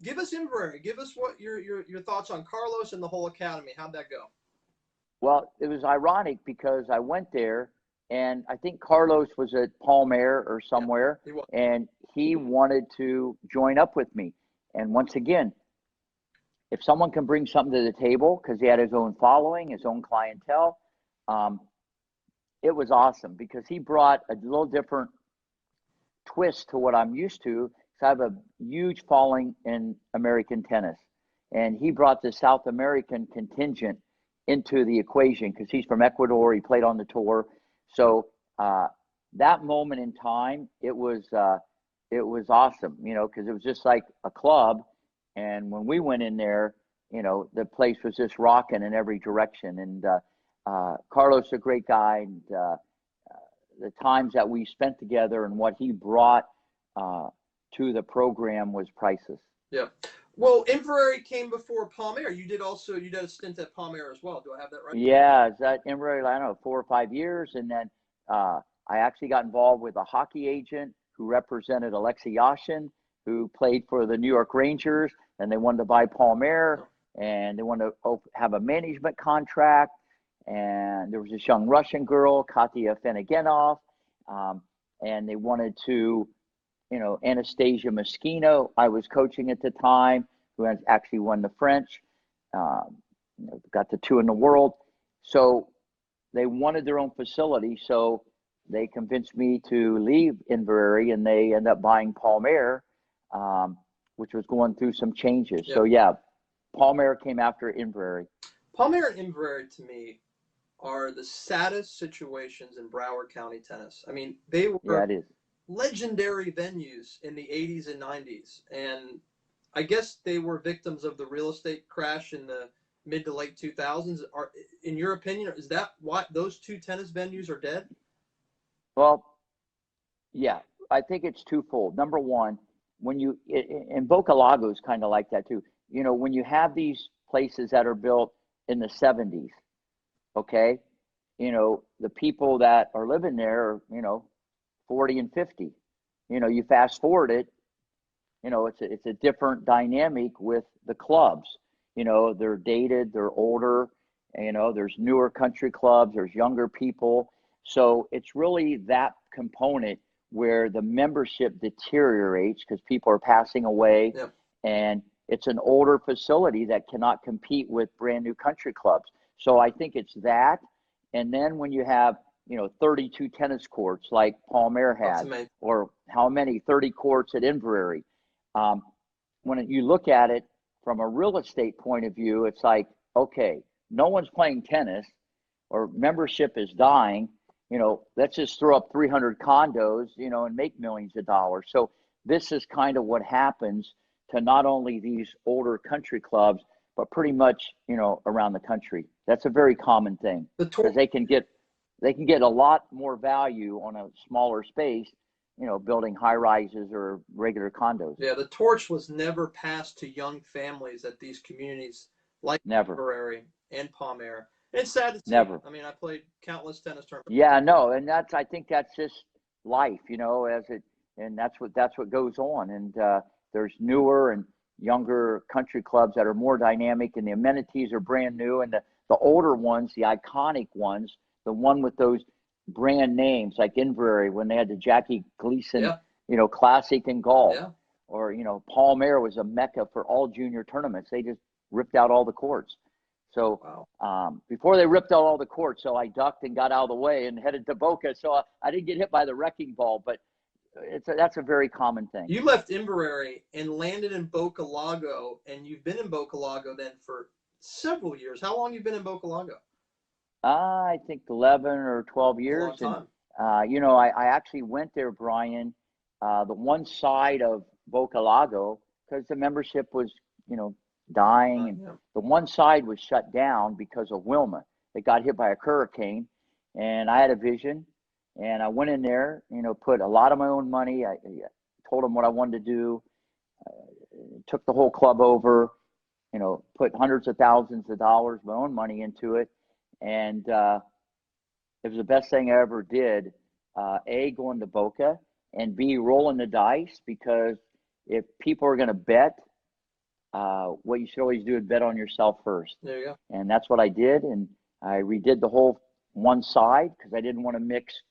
give us Inverary. Give us what your thoughts on Carlos and the whole academy. How'd that go? Well, it was ironic because I went there and I think Carlos was at Palmer or somewhere, Yeah, he was. and he wanted to join up with me. And once again, if someone can bring something to the table, because he had his own following, his own clientele, um, it was awesome because he brought a little different twist to what I'm used to. So I have a huge following in American tennis, and he brought the South American contingent into the equation because he's from Ecuador. He played on the tour, so that moment in time, it was awesome, you know, because it was just like a club. And when we went in there, you know, the place was just rocking in every direction. And Carlos is a great guy, and the times that we spent together and what he brought to the program was priceless. Yeah. Well, Inverary came before Palmer. You did a stint at Palmer as well. Do I have that right? Yeah, is that Inverary? I don't know, 4 or 5 years, and then I actually got involved with a hockey agent who represented Alexei Yashin, who played for the New York Rangers, and they wanted to buy Palmer, and they wanted to have a management contract. And there was this young Russian girl, Katya Fenegenov, and they wanted to, you know, Anastasia Moschino, I was coaching at the time, who has actually won the French, you know, got the 2 in the world. So they wanted their own facility, so they convinced me to leave Inverary, and they ended up buying Palmer, which was going through some changes. Yeah. So yeah, Palmer came after Inverary. Palmer and Inverary, to me, are the saddest situations in Broward County tennis. I mean, they were legendary venues in the 80s and 90s, and I guess they were victims of the real estate crash in the mid to late 2000s. In your opinion, is that why those 2 tennis venues are dead? Well, yeah, I think it's twofold. Number one, when you in Boca Lago is kind of like that too. You know, when you have these places that are built in the 70s, okay, you know, the people that are living there are, you know, 40 and 50. You know, you fast forward it, you know, it's a different dynamic with the clubs. You know, they're dated, they're older, you know, there's newer country clubs, there's younger people. So it's really that component where the membership deteriorates because people are passing away. Yep. And it's an older facility that cannot compete with brand new country clubs. So I think it's that. And then when you have, you know, 32 tennis courts like Palmer had, or how many 30 courts at Inverary. When you look at it from a real estate point of view, it's like, okay, no one's playing tennis, or membership is dying. You know, let's just throw up 300 condos, you know, and make millions of dollars. So this is kind of what happens to not only these older country clubs, but pretty much, you know, around the country. That's a very common thing because they can get a lot more value on a smaller space, you know, building high rises or regular condos. Yeah, the torch was never passed to young families at these communities like Inverary and Palmer. It's sad to see. Never. I mean, I played countless tennis tournaments. Yeah, no, and I think that's just life, you know, and that's what goes on. And there's newer and younger country clubs that are more dynamic, and the amenities are brand new, and the older ones, the iconic ones, the one with those brand names like Inverary when they had the Jackie Gleason, you know, Classic in golf, or, you know, Palmer was a mecca for all junior tournaments. They just ripped out all the courts. So before they ripped out all the courts, so I ducked and got out of the way and headed to Boca. So I didn't get hit by the wrecking ball, but that's a very common thing. You left Inverary and landed in Boca Lago, and you've been in Boca Lago then for several years. How long have you been in Boca Lago? I think 11 or 12 A long years. And, time. I actually went there, Brian, the one side of Boca Lago, because the membership was, dying. And Yeah. the one side was shut down because of Wilma. It got hit by a hurricane. And I had a vision. And I went in there, put a lot of my own money. I told them what I wanted to do, took the whole club over, put hundreds of thousands of dollars, my own money into it. And it was the best thing I ever did. A, going to Boca, and B, rolling the dice, because if people are going to bet, what you should always do is bet on yourself first. There you go. And that's what I did. And I redid the whole one side because I didn't want to mix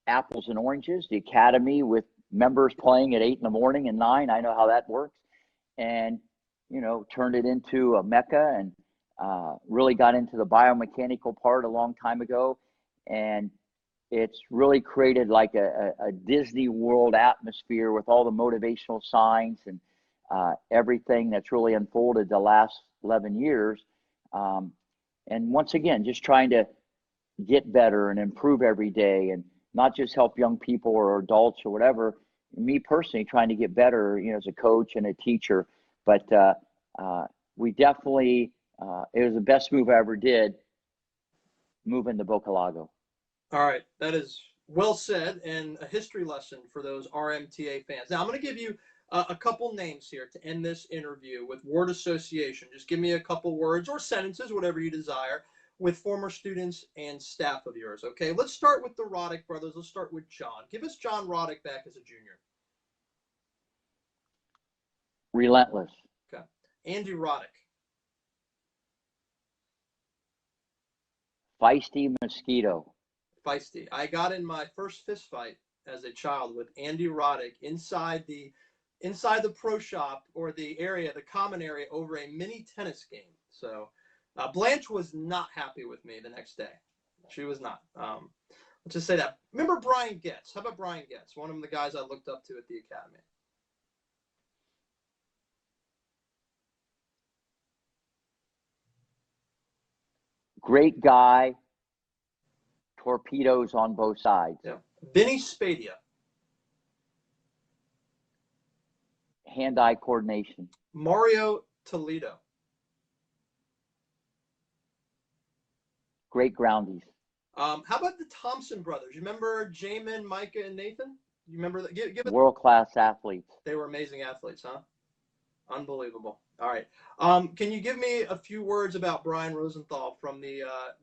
apples and oranges, the academy with members playing at 8 in the morning and 9. I know how that works. And, turned it into a mecca, and really got into the biomechanical part a long time ago. And it's really created like a Disney World atmosphere with all the motivational signs and everything that's really unfolded the last 11 years. And once again, just trying to get better and improve every day, and not just help young people or adults or whatever. Me personally, trying to get better, as a coach and a teacher. But we definitely, it was the best move I ever did, moving to Boca Lago. All right. That is well said, and a history lesson for those RMTA fans. Now, I'm going to give you a couple names here to end this interview with word association. Just give me a couple words or sentences, whatever you desire, with former students and staff of yours. Okay, let's start with the Roddick brothers. Let's start with John. Give us John Roddick back as a junior. Relentless. Okay. Andy Roddick. Feisty mosquito. Feisty. I got in my first fist fight as a child with Andy Roddick inside the pro shop, or the common area, over a mini tennis game. So Blanche was not happy with me the next day. She was not. Let's just say that. Remember Brian Getz? How about Brian Getz? One of the guys I looked up to at the academy. Great guy. Torpedoes on both sides. Yeah. Vinny Spadia. Hand-eye coordination. Mario Toledo. Great groundies. How about the Thompson brothers? You remember Jamin, Micah, and Nathan? You remember that? Give it. World-class athletes. They were amazing athletes, huh? Unbelievable. All right. Can you give me a few words about Brian Rosenthal from the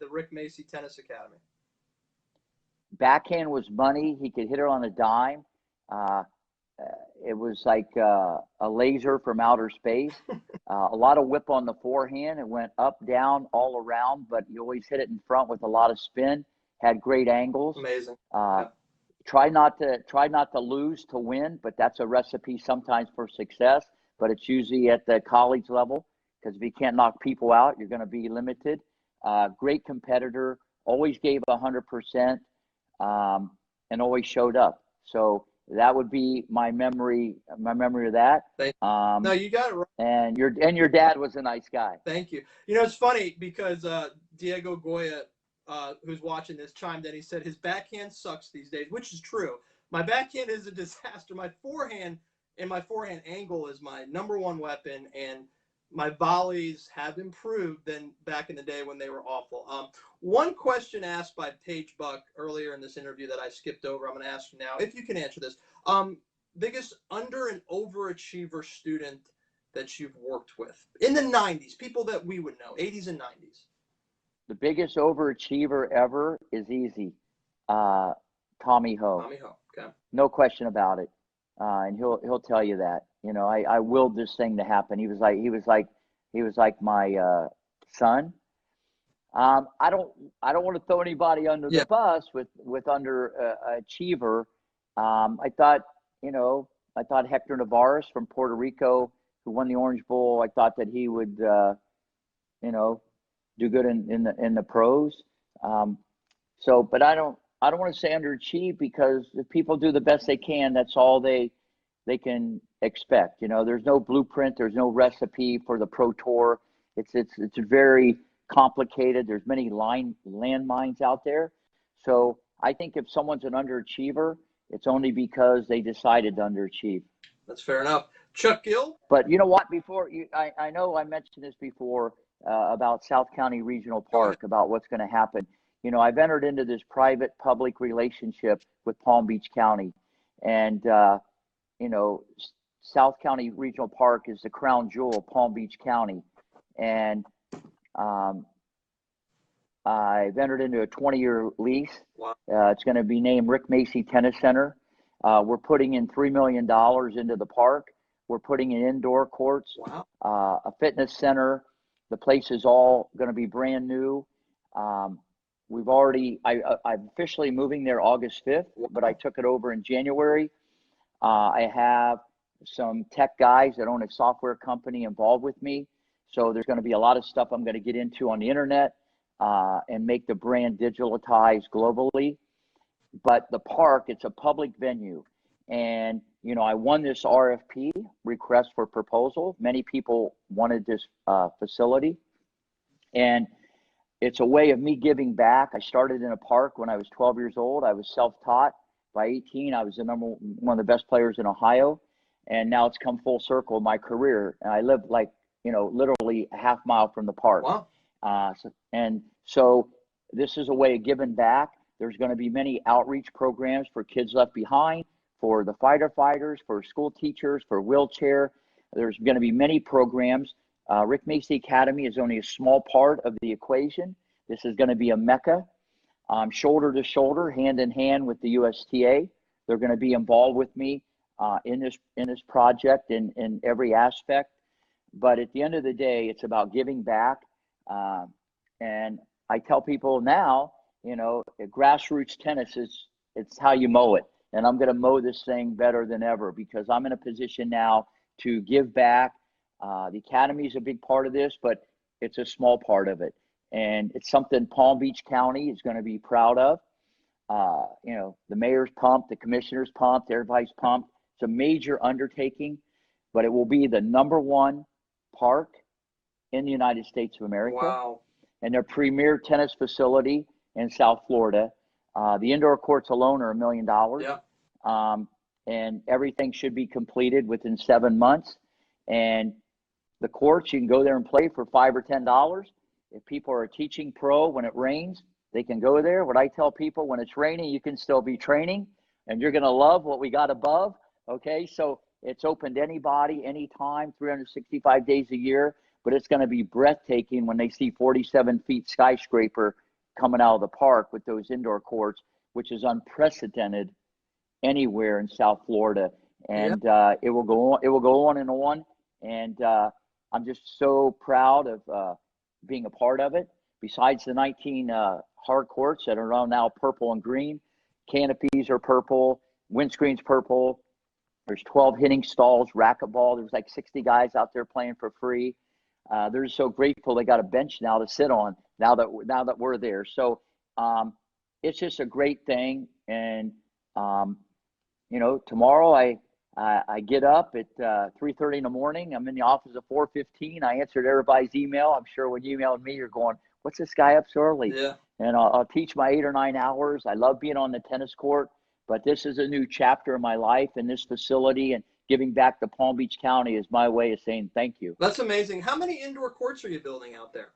Rick Macci Tennis Academy? Backhand was money. He could hit her on a dime. It was like a laser from outer space. A lot of whip on the forehand. It went up, down, all around, but you always hit it in front with a lot of spin. Had great angles. Amazing. Yeah. Try not to lose to win, but that's a recipe sometimes for success. But it's usually at the college level, because if you can't knock people out, you're going to be limited. Great competitor. Always gave 100%, and always showed up. So that would be my memory of that. No, you got it right. And your dad was a nice guy. Thank you. It's funny because Diego Goya, who's watching this, chimed in. He said his backhand sucks these days, which is true. My backhand is a disaster. My forehand angle is my number one weapon, and my volleys have improved than back in the day when they were awful. One question asked by Paige Buck earlier in this interview that I skipped over, I'm going to ask you now, if you can answer this. Biggest under and overachiever student that you've worked with in the 90s, people that we would know, 80s and 90s. The biggest overachiever ever is easy. Tommy Ho. Tommy Ho, okay. No question about it. And he'll tell you that. I willed this thing to happen. He was like my son. I don't want to throw anybody under the bus with achiever. I thought Hector Navarez from Puerto Rico, who won the Orange Bowl, I thought that he would do good in the pros. But I don't I don't want to say underachieve, because if people do the best they can, that's all they can expect. You know, there's no blueprint, there's no recipe for the pro tour. It's very complicated. There's many landmines out there. So I think if someone's an underachiever, it's only because they decided to underachieve. That's fair enough. Chuck Gill? But you know what? Before you, I know I mentioned this before, about South County Regional Park, about what's going to happen. You know, I've entered into this private-public relationship with Palm Beach County, and you know, South County Regional Park is the crown jewel of Palm Beach County, and I've entered into a 20-year lease. Wow. It's going to be named Rick Macci Tennis Center. We're putting in $3 million into the park. We're putting in indoor courts, Wow. A fitness center. The place is all going to be brand new. We've already, I'm officially moving there August 5th, but I took it over in January. I have some tech guys that own a software company involved with me. So there's going to be a lot of stuff I'm going to get into on the internet, and make the brand digitalized globally. But the park, it's a public venue. And, you know, I won this RFP, request for proposal. Many people wanted this facility. And it's a way of me giving back. I started in a park when I was 12 years old. I was self-taught. By 18, I was the one of the best players in Ohio. And now it's come full circle in my career. And I live, like, you know, literally a half mile from the park. Wow. So this is a way of giving back. There's going to be many outreach programs for kids left behind, for the fighter fighters, for school teachers, for wheelchair. There's going to be many programs. Rick Macci Academy is only a small part of the equation. This is going to be a mecca, shoulder to shoulder, hand in hand with the USTA. They're going to be involved with me in this project in every aspect. But at the end of the day, it's about giving back. And I tell people now, you know, grassroots tennis it's how you mow it. And I'm going to mow this thing better than ever, because I'm in a position now to give back. The Academy is a big part of this, but it's a small part of it. And it's something Palm Beach County is going to be proud of. You know, the mayor's pumped, the commissioner's pumped, everybody's pumped. It's a major undertaking, but it will be the #1 park in the United States of America. Wow. And their premier tennis facility in South Florida. The indoor courts alone are $1 million. Yeah. And everything should be completed within 7 months. And the courts, you can go there and play for $5 or $10. If people are a teaching pro, when it rains, they can go there. What I tell people, when it's raining, you can still be training, and you're going to love what we got above. Okay, so it's open to anybody, anytime, 365 days a year. But it's going to be breathtaking when they see 47 feet skyscraper coming out of the park with those indoor courts, which is unprecedented anywhere in South Florida. And it will go on. It will go on and on. And I'm just so proud of being a part of it. Besides the 19 hard courts that are now purple and green, canopies are purple, windscreens purple. There's 12 hitting stalls, racquetball. There's like 60 guys out there playing for free. They're so grateful they got a bench now to sit on now that we're there. So it's just a great thing. And you know, tomorrow I get up at 3:30 in the morning. I'm in the office at 4:15. I answered everybody's email. I'm sure when you emailed me, you're going, "What's this guy up so early?" Yeah. And I'll teach my 8 or 9 hours. I love being on the tennis court, but this is a new chapter in my life, and this facility and giving back to Palm Beach County is my way of saying thank you. That's amazing. How many indoor courts are you building out there?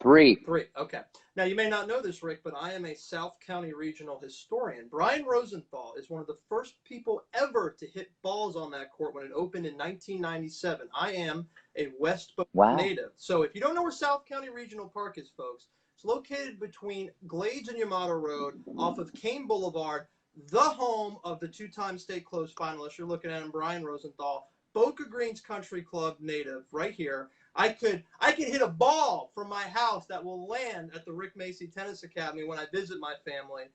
3. 3. Okay. Now, you may not know this, Rick, but I am a South County regional historian. Brian Rosenthal is one of the first people ever to hit balls on that court when it opened in 1997. I am a West Boca native. So if you don't know where South County Regional Park is, folks, it's located between Glades and Yamato Road off of Kane Boulevard, the home of the 2-time state close finalist. You're looking at him, Brian Rosenthal, Boca Greens Country Club native, right here. I could hit a ball from my house that will land at the Rick Macci Tennis Academy when I visit my family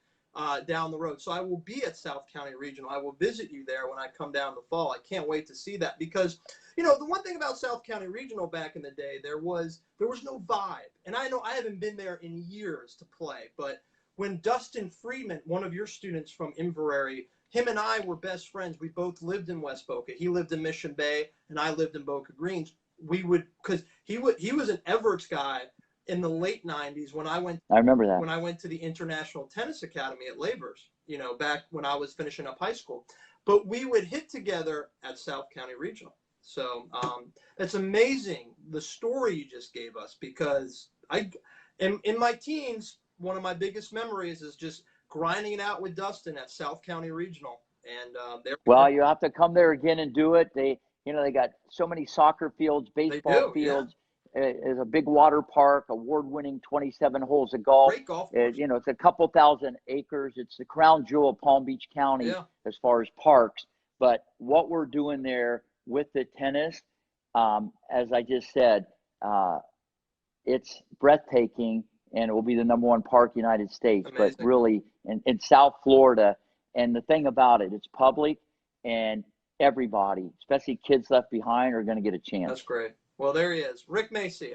down the road. So I will be at South County Regional. I will visit you there when I come down the fall. I can't wait to see that because, you know, the one thing about South County Regional back in the day, there was no vibe. And I know I haven't been there in years to play, but when Dustin Friedman, one of your students from Inverary, him and I were best friends. We both lived in West Boca. He lived in Mission Bay, and I lived in Boca Greens. We would, because he was an Everett's guy in the late '90s when I remember that. when I went to the International Tennis Academy at Labors, back when I was finishing up high school. But we would hit together at South County Regional. So it's amazing the story you just gave us, because in my teens, one of my biggest memories is just grinding it out with Dustin at South County Regional. And well, you have to come there again and do it. They got so many soccer fields, baseball fields. Yeah. There's a big water park, award-winning 27 holes of golf. Great golf course. It's a couple thousand acres. It's the crown jewel of Palm Beach County as far as parks. But what we're doing there with the tennis, as I just said, it's breathtaking, and it will be the #1 park in the United States. Amazing. But really, in South Florida, and the thing about it, it's public, and everybody, especially kids left behind, are going to get a chance. That's great. Well, there he is, Rick Macci.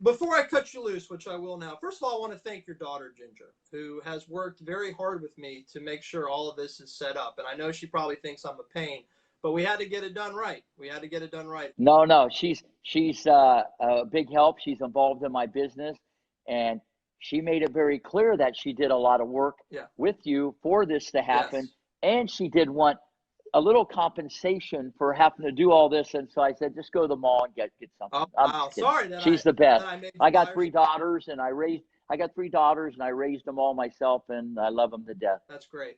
Before I cut you loose, which I will now, first of all, I want to thank your daughter, Ginger, who has worked very hard with me to make sure all of this is set up. And I know she probably thinks I'm a pain, but we had to get it done right. No, she's a big help. She's involved in my business, and she made it very clear that she did a lot of work with you for this to happen. Yes. And she did want a little compensation for having to do all this. And so I said, just go to the mall and get something. Oh, wow. Sorry. She's the best. I got 3 daughters, and I raised them all myself, and I love them to death. That's great.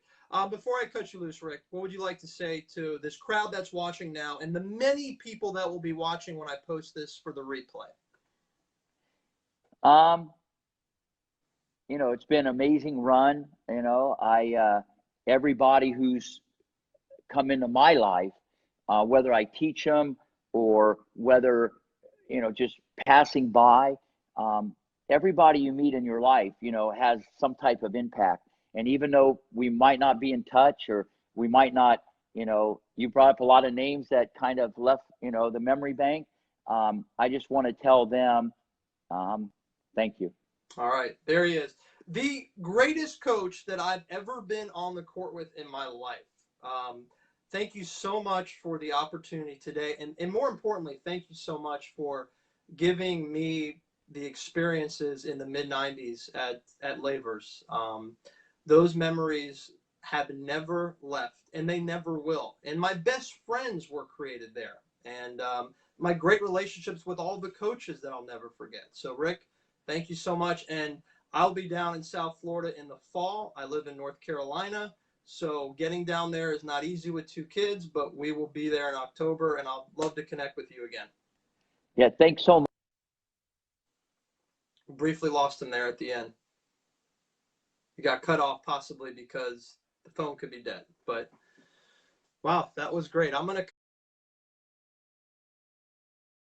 Before I cut you loose, Rick, what would you like to say to this crowd that's watching now and the many people that will be watching when I post this for the replay? It's been an amazing run. Everybody who's come into my life, whether I teach them or whether, just passing by, everybody you meet in your life, has some type of impact. And even though we might not be in touch, or we might not, you brought up a lot of names that kind of left, the memory bank. I just want to tell them, thank you. All right, there he is. The greatest coach that I've ever been on the court with in my life. Thank you so much for the opportunity today. And more importantly, thank you so much for giving me the experiences in the mid-90s at Labors. Those memories have never left, and they never will. And my best friends were created there. And my great relationships with all the coaches that I'll never forget. So, Rick, thank you so much. And I'll be down in South Florida in the fall. I live in North Carolina. So getting down there is not easy with 2 kids, but we will be there in October, and I'll love to connect with you again. Yeah, thanks so much. Briefly lost him there at the end. He got cut off possibly because the phone could be dead. But, wow, that was great. I'm going to